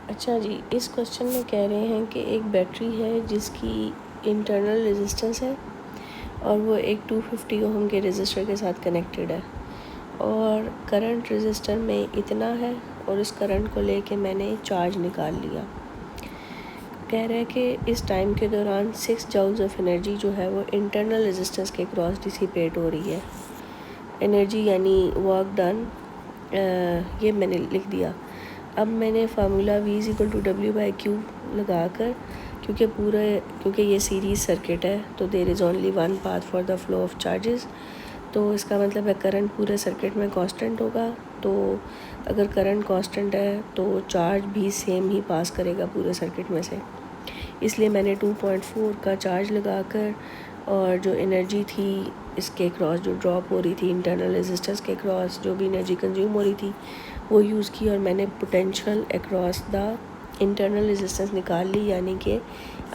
अच्छा जी, इस क्वेश्चन में कह रहे हैं कि एक बैटरी है जिसकी इंटरनल रेजिस्टेंस है और वो एक 250 ओम के रेजिस्टर के साथ कनेक्टेड है और करंट रेजिस्टर में इतना है और इस करंट को लेके मैंने चार्ज निकाल लिया। कह रहे हैं कि इस टाइम के दौरान 6 जूल्स ऑफ एनर्जी जो है वो इंटरनल रेजिस्टेंस के क्रॉस डिसिपेट हो रही है। एनर्जी यानी वर्क डन, ये मैंने लिख दिया। अब मैंने फार्मूला V=W/Q लगा कर, क्योंकि ये सीरीज़ सर्किट है तो there is only one path for the flow of charges, तो इसका मतलब है करंट पूरे सर्किट में कांस्टेंट होगा। तो अगर करंट कांस्टेंट है तो चार्ज भी सेम ही पास करेगा पूरे सर्किट में से, इसलिए मैंने 2.4 का चार्ज लगाकर और जो एनर्जी थी इसके क्रॉस जो ड्रॉप हो रही थी इंटरनल रेजिस्टेंस के क्रॉस जो भी एनर्जी कंज्यूम हो रही थी वो यूज़ की और मैंने potential across the internal resistance निकाल ली, यानी कि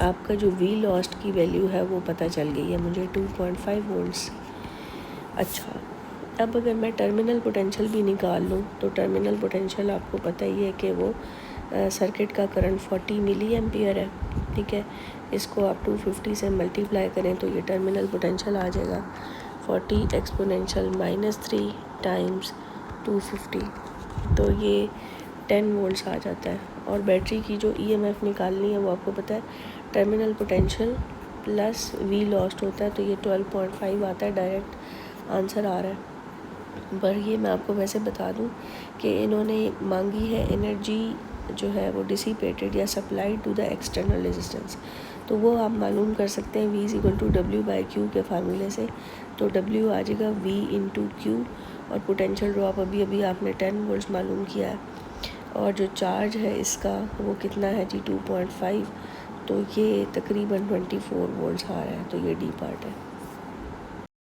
आपका जो वी लॉस्ट की वैल्यू है वो पता चल गई है मुझे 2.5 वोल्ट्स। अच्छा, अब अगर मैं टर्मिनल पोटेंशियल भी निकाल लूँ तो टर्मिनल पोटेंशियल आपको पता ही है कि वो सर्किट का करंट 40 मिली एम्पियर है। ठीक है, इसको आप 250 से मल्टीप्लाई करें तो ये टर्मिनल पोटेंशियल आ जाएगा 40 एक्सपोनेंशियल -3 टाइम्स 250, तो ये 10 वोल्ट्स आ जाता है। और बैटरी की जो ईएमएफ निकालनी है वो आपको पता है terminal potential plus V lost होता है, तो ये 12.5 आता है, डायरेक्ट आंसर आ रहा है। पर ये मैं आपको वैसे बता दूं कि इन्होंने मांगी है एनर्जी जो है वो डिसिपेटेड या supplied to the external resistance, तो वो आप मालूम कर सकते हैं V=W/Q के फार्मूले से। तो W आ जाएगा V/Q और पोटेंशियल ड्रॉप अभी आपने 10 वोल्ट्स मालूम किया है और जो चार्ज है इसका वो कितना है जी 2.5, तो ये तकरीबन 24 वोल्ट्स आ रहा है, तो ये डी पार्ट है।